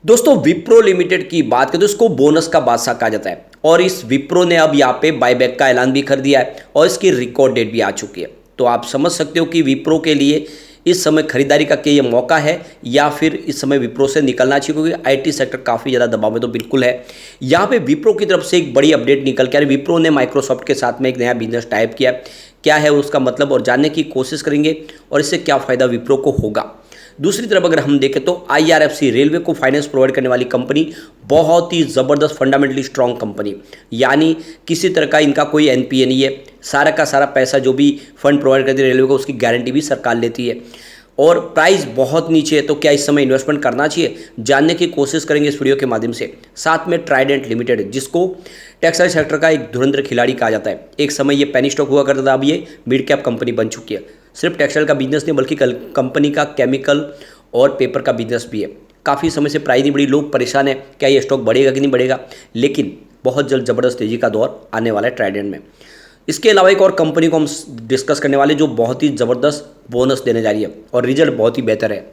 दोस्तों विप्रो लिमिटेड की बात करें तो इसको बोनस का बादशाह कहा जाता है और इस विप्रो ने अब यहाँ पे बायबैक का ऐलान भी कर दिया है और इसकी रिकॉर्ड डेट भी आ चुकी है। तो आप समझ सकते हो कि विप्रो के लिए इस समय खरीदारी का क्या ये मौका है या फिर इस समय विप्रो से निकलना चाहिए, क्योंकि आईटी सेक्टर काफ़ी ज़्यादा दबाव में तो बिल्कुल है। यहाँ पे विप्रो की तरफ से एक बड़ी अपडेट निकल के आ रही है। विप्रो ने माइक्रोसॉफ्ट के साथ में एक नया बिजनेस टाइप किया, क्या है उसका मतलब और जानने की कोशिश करेंगे और इससे क्या फ़ायदा विप्रो को होगा। दूसरी तरफ अगर हम देखें तो आईआरएफसी रेलवे को फाइनेंस प्रोवाइड करने वाली कंपनी, बहुत ही ज़बरदस्त फंडामेंटली स्ट्रॉन्ग कंपनी, यानी किसी तरह का इनका कोई एनपीए नहीं है। सारा का सारा पैसा जो भी फंड प्रोवाइड करती है रेलवे को उसकी गारंटी भी सरकार लेती है और प्राइस बहुत नीचे है। तो क्या इस समय इन्वेस्टमेंट करना चाहिए, जानने की कोशिश करेंगे इस वीडियो के माध्यम से। साथ में ट्राइडेंट लिमिटेड, जिसको टेक्सटाइल सेक्टर का एक धुरंधर खिलाड़ी कहा जाता है। एक समय ये पेनी स्टॉक हुआ करता था, अब ये मिड कैप कंपनी बन चुकी है। सिर्फ टेक्सटाइल का बिजनेस नहीं बल्कि कंपनी का केमिकल और पेपर का बिजनेस भी है। काफ़ी समय से प्राइस नहीं बढ़ी, लोग परेशान है क्या ये स्टॉक बढ़ेगा कि नहीं बढ़ेगा, लेकिन बहुत जल्द ज़बरदस्त तेजी का दौर आने वाला है ट्राइडेंट में। इसके अलावा एक और कंपनी को हम डिस्कस करने वाले जो बहुत ही ज़बरदस्त बोनस देने जा रही है और रिजल्ट बहुत ही बेहतर है।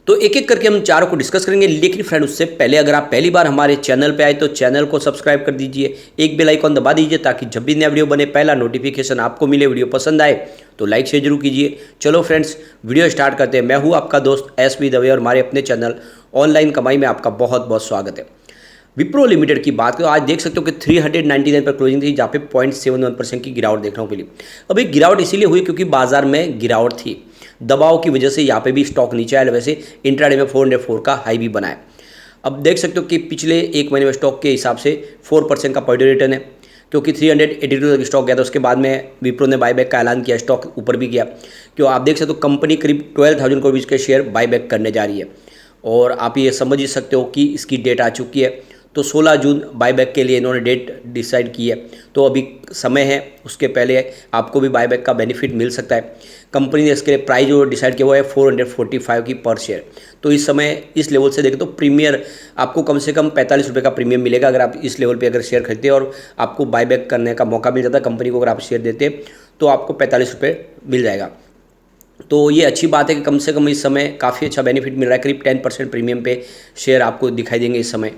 तो एक एक करके हम चारों को डिस्कस करेंगे, लेकिन फ्रेंड उससे पहले अगर आप पहली बार हमारे चैनल पे आए तो चैनल को सब्सक्राइब कर दीजिए, एक बेल आइकॉन दबा दीजिए ताकि जब भी नया वीडियो बने पहला नोटिफिकेशन आपको मिले। वीडियो पसंद आए तो लाइक शेयर जरूर कीजिए। चलो फ्रेंड्स वीडियो स्टार्ट करते हैं। मैं हूँ आपका दोस्त एसबी दवे और हमारे अपने चैनल ऑनलाइन कमाई में आपका बहुत बहुत स्वागत है। विप्रो लिमिटेड की बात करें आज देख सकते हो कि 399 पर क्लोजिंग थी, जहाँ पे 0.71% की गिरावट देखने को मिली। अब एक गिरावट इसीलिए हुई क्योंकि बाजार में गिरावट थी, दबाव की वजह से यहाँ पे भी स्टॉक नीचे आया। वैसे इंट्राडे में 404 का हाई भी बनाया। अब देख सकते हो कि पिछले एक महीने में स्टॉक के हिसाब से 4% का पॉजिटिव रिटर्न है, क्योंकि 382 तक स्टॉक गया था। उसके बाद में विप्रो ने बायबैक का ऐलान किया, स्टॉक ऊपर भी गया। क्यों आप देख सकते हो कंपनी करीब 12,000 करोड़ के शेयर बायबैक करने जा रही है और आप ये समझ ही सकते हो कि इसकी डेट आ चुकी है। तो 16 जून बायबैक के लिए इन्होंने डेट डिसाइड की है, तो अभी समय है, उसके पहले आपको भी बायबैक का बेनिफिट मिल सकता है। कंपनी ने इसके लिए प्राइस जो डिसाइड किया वो है 445 की पर शेयर। तो इस समय इस लेवल से देखें तो प्रीमियर आपको कम से कम 45 रुपये का प्रीमियम मिलेगा अगर आप इस लेवल पे अगर शेयर खरीदते और आपको बायबैक करने का मौका मिल जाता है। कंपनी को अगर आप शेयर देते तो आपको 45 रुपये मिल जाएगा। तो ये अच्छी बात है कि कम से कम इस समय काफ़ी अच्छा बेनिफिट मिल रहा है। करीब 10% प्रीमियम पे शेयर आपको दिखाई देंगे इस समय।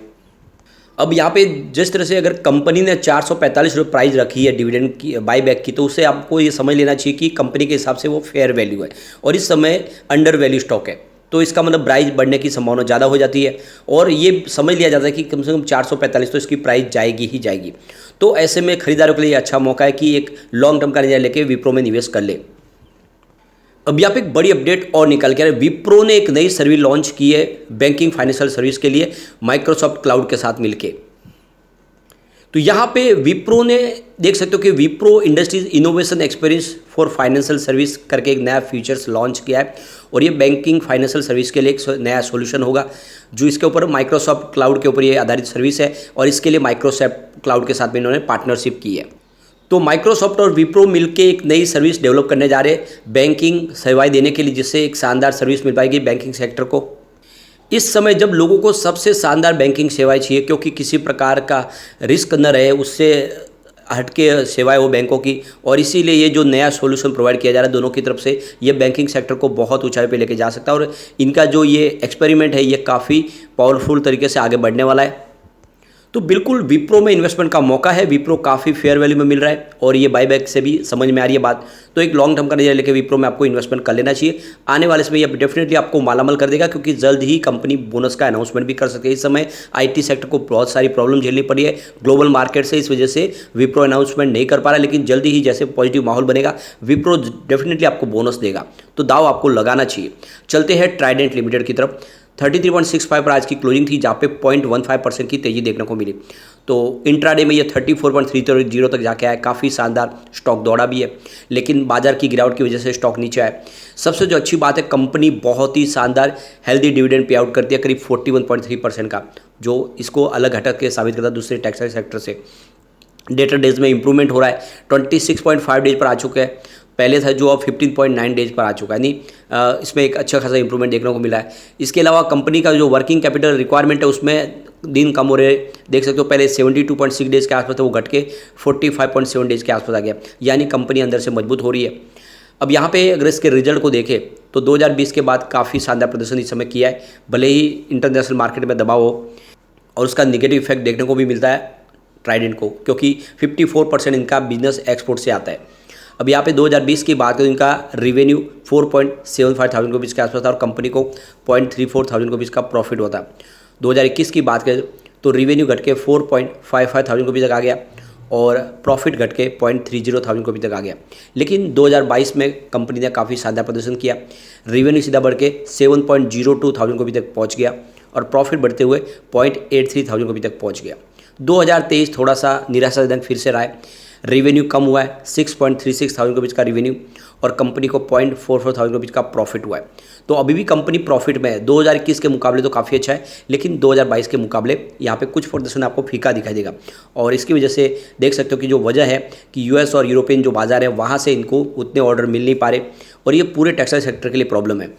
अब यहाँ पे जिस तरह से अगर कंपनी ने 445 रुपये प्राइस रखी है डिविडेंड की बायबैक की, तो उससे आपको ये समझ लेना चाहिए कि कंपनी के हिसाब से वो फेयर वैल्यू है और इस समय अंडर वैल्यू स्टॉक है। तो इसका मतलब प्राइस बढ़ने की संभावना ज़्यादा हो जाती है और ये समझ लिया जाता है कि कम से कम 445 तो इसकी प्राइस जाएगी ही जाएगी। तो ऐसे में खरीदारों के लिए अच्छा मौका है कि एक लॉन्ग टर्म का नजरिया लेके विप्रो में निवेश कर ले। अब यहाँ पे एक बड़ी अपडेट और निकल के आ रही है। विप्रो ने एक नई सर्विस लॉन्च की है बैंकिंग फाइनेंशियल सर्विस के लिए माइक्रोसॉफ्ट क्लाउड के साथ मिलके। तो यहाँ पे विप्रो ने देख सकते हो कि Wipro industries innovation experience for financial service करके एक नया फीचर्स लॉन्च किया है और ये बैंकिंग फाइनेंशियल सर्विस के लिए एक नया सॉल्यूशन होगा जो इसके ऊपर माइक्रोसॉफ्ट क्लाउड के ऊपर ये आधारित सर्विस है और इसके लिए माइक्रोसॉफ्ट क्लाउड के साथ में इन्होंने पार्टनरशिप की है। तो माइक्रोसॉफ्ट और विप्रो मिलके एक नई सर्विस डेवलप करने जा रहे हैं बैंकिंग सेवाएं देने के लिए, जिससे एक शानदार सर्विस मिल पाएगी बैंकिंग सेक्टर को। इस समय जब लोगों को सबसे शानदार बैंकिंग सेवाएं चाहिए, क्योंकि किसी प्रकार का रिस्क न रहे, उससे हटके सेवाएं हो बैंकों की, और इसीलिए ये जो नया सॉल्यूशन प्रोवाइड किया जा रहा है दोनों की तरफ से, ये बैंकिंग सेक्टर को बहुत ऊंचाई पे लेके जा सकता है और इनका जो ये एक्सपेरिमेंट है ये काफ़ी पावरफुल तरीके से आगे बढ़ने वाला है। तो बिल्कुल विप्रो में इन्वेस्टमेंट का मौका है। विप्रो काफ़ी फेयर वैल्यू में मिल रहा है और ये बायबैक से भी समझ में आ रही है बात। तो एक लॉन्ग टर्म का नजरिया लेकर विप्रो में आपको इन्वेस्टमेंट कर लेना चाहिए। आने वाले समय ये डेफिनेटली आपको मालामाल कर देगा, क्योंकि जल्द ही कंपनी बोनस का अनाउंसमेंट भी कर सकती है। इस समय आईटी सेक्टर को बहुत सारी प्रॉब्लम झेलनी पड़ी है ग्लोबल मार्केट से, इस वजह से विप्रो अनाउंसमेंट नहीं कर पा रहा है, लेकिन जल्दी ही जैसे पॉजिटिव माहौल बनेगा विप्रो डेफिनेटली आपको बोनस देगा। तो दाव आपको लगाना चाहिए। चलते हैं ट्राइडेंट लिमिटेड की तरफ। 33.65 पर आज की क्लोजिंग थी, जहाँ पे 0.15% की तेजी देखने को मिली। तो इंट्राडे में ये 34.30 तक जाके आया, काफ़ी शानदार स्टॉक दौड़ा भी है, लेकिन बाजार की गिरावट की वजह से स्टॉक नीचे आया। सबसे जो अच्छी बात है, कंपनी बहुत ही शानदार हेल्दी डिविडेंड पे आउट करती है, करीब 41.3% का, जो इसको अलग हटक के साबित करता है दूसरे टेक्सटाइल सेक्टर से। डेटर डेज में इंप्रूवमेंट हो रहा है, 26.5 डेज पर आ चुका है, पहले था जो अब 15.9 डेज पर आ चुका है। यानी इसमें एक अच्छा खासा इंप्रूवमेंट देखने को मिला है। इसके अलावा कंपनी का जो वर्किंग कैपिटल रिक्वायरमेंट है उसमें दिन कम हो रहे, देख सकते हो पहले 72.6 डेज के आसपास था, वो घट के 45.7 डेज के आसपास आ गया। यानी कंपनी अंदर से मजबूत हो रही है। अब यहाँ पे अगर इसके रिजल्ट को देखें तो 2020 के बाद काफ़ी शानदार प्रदर्शन इस समय किया है, भले ही इंटरनेशनल मार्केट में दबाव हो, और उसका नेगेटिव इफेक्ट देखने को भी मिलता है ट्राइडेंट को, क्योंकि 54% इनका बिजनेस एक्सपोर्ट से आता है। अब यहाँ पे 2020 की बात करें, इनका रेवेन्यू 4.75 थाउजेंड रुपीज़ के आसपास था और कंपनी को 0.34 थाउजेंड रुपीज़ का प्रॉफिट होता। 2021 की बात करें तो रेवेन्यू घट के 4.55 थाउजेंड रुपीज़ तक आ गया और प्रॉफिट घट के 0.30 थाउजेंड रुपीज़ तक आ गया। लेकिन 2022 में कंपनी ने काफ़ी शानदार प्रदर्शन किया, रेवेन्यू सीधा बढ़ के 7.02 थाउजेंड रुपीज़ तक पहुँच गया और प्रॉफिट बढ़ते हुए 0.83 थाउजेंड रुपीज़ तक पहुँच गया। 2023 थोड़ा सा निराशाजनक फिर से रहा है, रेवेन्यू कम हुआ है 6.36 थाउजेंड रुपीज़ का रेवेन्यू और कंपनी को 0.44 थाउजेंड रुपीज़ का प्रॉफिट हुआ है। तो अभी भी कंपनी प्रॉफिट में है, 2021 के मुकाबले तो काफ़ी अच्छा है, लेकिन 2022 के मुकाबले यहाँ पे कुछ प्रदर्शन आपको फीका दिखाई देगा। और इसकी वजह से देख सकते हो कि जो वजह है कि यूएस और यूरोपियन जो बाजार है वहाँ से इनको उतने ऑर्डर मिल नहीं पा रहे और ये पूरे टेक्सटाइल सेक्टर के लिए प्रॉब्लम है।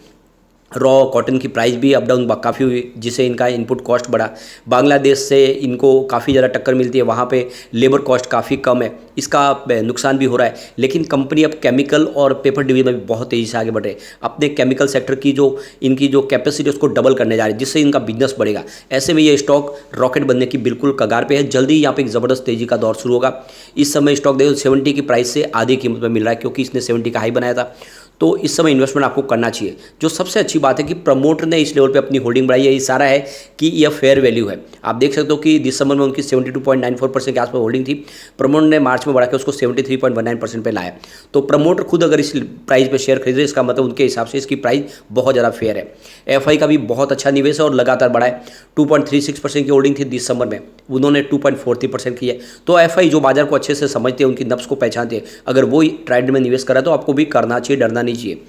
रॉ कॉटन की प्राइस भी अप डाउन काफ़ी हुई, जिससे इनका इनपुट कॉस्ट बढ़ा। बांग्लादेश से इनको काफ़ी ज़्यादा टक्कर मिलती है, वहाँ पे लेबर कॉस्ट काफ़ी कम है, इसका नुकसान भी हो रहा है। लेकिन कंपनी अब केमिकल और पेपर डिवीजन में भी बहुत तेज़ी से आगे बढ़ रही है, अपने केमिकल सेक्टर की जो इनकी जो कैपेसिटी उसको डबल करने जा रही है, जिससे इनका बिजनेस बढ़ेगा। ऐसे में ये स्टॉक रॉकेट बनने की बिल्कुल कगार पे है, जल्दी यहाँ पे एक ज़बरदस्त तेज़ी का दौर शुरू होगा। इस समय स्टॉक देखो 70 की प्राइस से आधी कीमत में मिल रहा है, क्योंकि इसने 70 का हाई बनाया था। तो इस समय इन्वेस्टमेंट आपको करना चाहिए। जो सबसे अच्छी बात है कि प्रमोटर ने इस लेवल पे अपनी होल्डिंग बढ़ाई है, इशारा है कि यह फेयर वैल्यू है। आप देख सकते हो कि दिसंबर में उनकी 72.94% के आसपास होल्डिंग थी, प्रमोटर ने मार्च में बढ़ा के उसको 73.19% पे लाया। तो प्रमोटर खुद अगर इस प्राइस पे शेयर खरीद रहे, इसका मतलब उनके हिसाब से इसकी प्राइस बहुत ज़्यादा फेयर है। एफआई का भी बहुत अच्छा निवेश है और लगातार बढ़ा है, 2.36% की होल्डिंग थी दिसंबर में, उन्होंने 2.43% की है। तो एफआई जो बाजार को अच्छे से समझते हैं, उनकी नब्ज को पहचानते हैं, अगर वो ट्रेंड में निवेश करा तो आपको भी करना चाहिए, डरना नहीं चाहिए।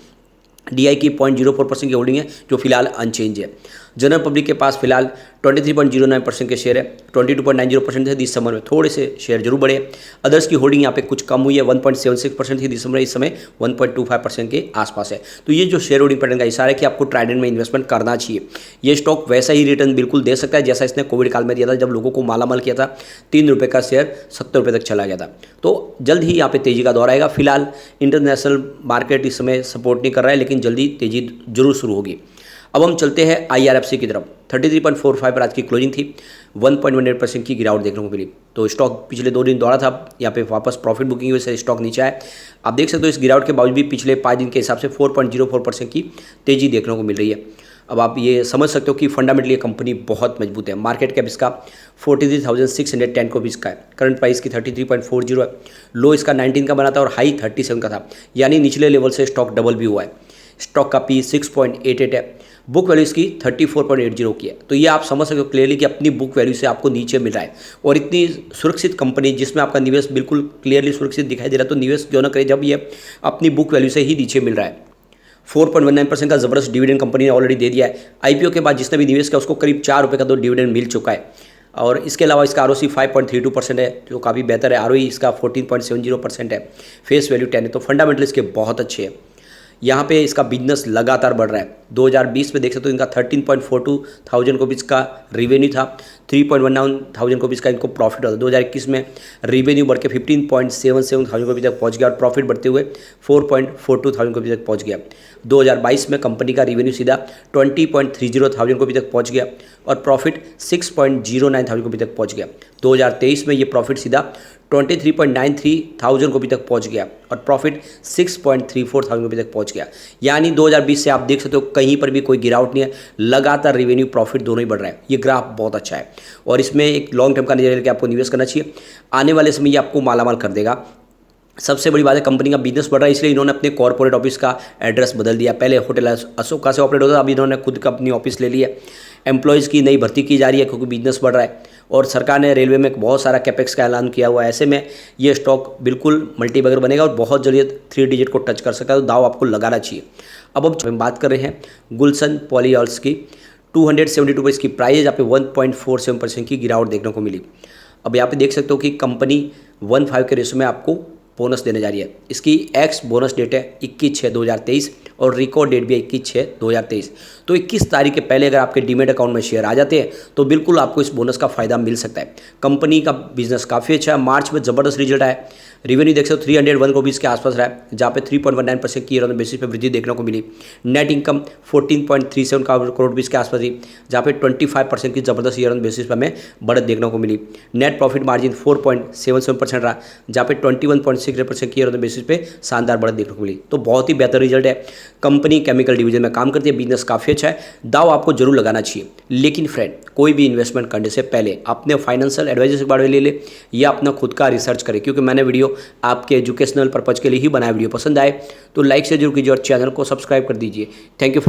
डीआई की 0.04% की होल्डिंग है, जो फिलहाल अनचेंज है। जनरल पब्लिक के पास फिलहाल 23.09% के शेयर है, 22.90% थे दिसंबर में, थोड़े से शेयर जरूर बढ़े। अदर्स की होल्डिंग यहाँ पे कुछ कम हुई है, 1.76% थी दिसंबर, इस समय 1.25% के आसपास है। तो ये जो शेयर होल्डिंग पैटर्न का इशारा है कि आपको ट्राइडेंट में इन्वेस्टमेंट करना चाहिए। ये स्टॉक वैसा ही रिटर्न बिल्कुल दे सकता है जैसा इसने कोविड काल में दिया था, जब लोगों को मालामाल किया था, 3 रुपये का शेयर 70 रुपये तक चला गया था। तो जल्द ही यहाँ पे तेजी का दौर आएगा। फिलहाल इंटरनेशनल मार्केट इस समय सपोर्ट नहीं कर रहा है, लेकिन जल्दी तेजी जरूर शुरू होगी। अब हम चलते हैं IRFC की तरफ। 33.45 पर आज की क्लोजिंग थी, 1.18% की गिरावट देखने को मिली। तो स्टॉक पिछले 2 दिन दौड़ा था, यहाँ पे वापस प्रॉफिट बुकिंग हुई, से स्टॉक नीचे आया। आप देख सकते हो इस गिरावट के बावजूद भी पिछले 5 दिन के हिसाब से 4.04% की तेजी देखने को मिल रही है। अब आप ये समझ सकते हो कि फंडामेंटली ये कंपनी बहुत मजबूत है। मार्केट कैप इसका 43,610 को भी इसका है, करंट प्राइस की 33.40 है, लो इसका 19 का बना था और हाई 37 का था, यानी निचले लेवल से स्टॉक डबल भी हुआ है। स्टॉक का P 6.88 है, बुक वैल्यू इसकी 34.80 की है। तो ये आप समझ सकते हो क्लियरली कि अपनी बुक वैल्यू से आपको नीचे मिल रहा है, और इतनी सुरक्षित कंपनी जिसमें आपका निवेश बिल्कुल क्लियरली सुरक्षित दिखाई दे रहा है, तो निवेश क्यों ना करें जब ये अपनी बुक वैल्यू से ही नीचे मिल रहा है। 4.19% का ज़बरदस्त डिविडेंड कंपनी ने ऑलरेडी दे दिया है। IPO के बाद जिसने भी निवेश किया उसको करीब 4 रुपये का तो डिविडेंड मिल चुका है। और इसके अलावा इसका ROC 5.32% है, जो काफ़ी बेहतर है। ROE इसका 14.70% है, फेस वैल्यू 10 है। तो फंडामेंटल इसके बहुत अच्छे हैं। यहाँ पे इसका बिजनेस लगातार बढ़ रहा है। 2020 में देख सकते हो इनका 13.42 थाउजेंड रुपीज़ का रेवेन्यू था, 3.19 थाउजेंड रुपीज़ का इनको प्रॉफिट होता। 2021 में रेवेन्यू बढ़ के 15.77 थाउजेंड रुपीज़ तक पहुँच गया और प्रॉफिट बढ़ते हुए 4.42 थाउजेंड रुपीज़ तक पहुँच गया। 2022 में कंपनी का रेवेन्यू सीधा 20.30 थाउजेंड रुपीज़ तक पहुँच गया और प्रॉफिट 6.09 थाउजेंड रुपीज़ तक पहुँच गया। 2023 में ये प्रॉफिट सीधा 23.93 थाउजेंड रुपये तक पहुंच गया और प्रॉफिट 6.34 थाउजेंड रुपये तक पहुंच गया। यानी 2020 से आप देख सकते हो कहीं पर भी कोई गिरावट नहीं है, लगातार रेवेन्यू प्रॉफिट दोनों ही बढ़ रहा है। ये ग्राफ बहुत अच्छा है और इसमें एक लॉन्ग टर्म का नजरिया लेकर आपको निवेश करना चाहिए। आने वाले समय ये आपको मालामाल कर देगा। सबसे बड़ी बात है कंपनी का बिजनेस बढ़ रहा है, इसलिए इन्होंने अपने कॉर्पोरेट ऑफिस का एड्रेस बदल दिया। पहले होटल अशोका से ऑपरेट होता था, अभी इन्होंने खुद का अपनी ऑफिस ले लिया। एम्प्लॉयज़ की नई भर्ती की जा रही है क्योंकि बिजनेस बढ़ रहा है और सरकार ने रेलवे में बहुत सारा कैपेक्स का ऐलान किया हुआ है। ऐसे में ये स्टॉक बिल्कुल मल्टीबैगर बनेगा और बहुत जल्दी 3 डिजिट को टच कर सकता है, तो दाव आपको लगाना चाहिए। अब हम बात कर रहे हैं गुलशन पॉलीऑल्स की। 272 रुपये की प्राइस, यहाँ पे 1.47% की गिरावट देखने को मिली। अब यहाँ पे देख सकते हो कि कंपनी 1:5 के रेशो में आपको बोनस देने जा रही है। इसकी एक्स बोनस डेट है 21/6/2023 और रिकॉर्ड डेट भी 21/6/2023। तो 21 तारीख के पहले अगर आपके डीमेट अकाउंट में शेयर आ जाते हैं तो बिल्कुल आपको इस बोनस का फायदा मिल सकता है। कंपनी का बिजनेस काफ़ी अच्छा है, मार्च में ज़बरदस्त रिजल्ट आया। रेवेन्यू देख सकते हो 301 करोड़ के आसपास रहा है, जहाँ पे 3.19% की ईयर ऑन बेसिस पे वृद्धि देखने को मिली। नेट इनकम 14.37 करोड़ के आसपास थी, जहाँ पे 25% की जबरदस्त ईयर ऑन बेसिस पे हमें बढ़त देखने को मिली। नेट प्रॉफिट मार्जिन 4.77% रहा, जहाँ पे 21.68% की ईयर ऑन बेसिस पे शानदार बढ़त देखने को मिली। तो बहुत ही बेहतर रिजल्ट है। कंपनी केमिकल डिवीजन में काम करती है, बिजनेस काफ़ी अच्छा है, दाव आपको जरूर लगाना चाहिए। लेकिन फ्रेंड, कोई भी इन्वेस्टमेंट करने से पहले अपने फाइनेंशियल एडवाइजर से बारे में ले ले या अपना खुद का रिसर्च करें, क्योंकि मैंने वीडियो आपके एजुकेशनल पर्पज़ के लिए ही बनाया। वीडियो पसंद आए तो लाइक से जरूर कीजिए और चैनल को सब्सक्राइब कर दीजिए। Thank you friend.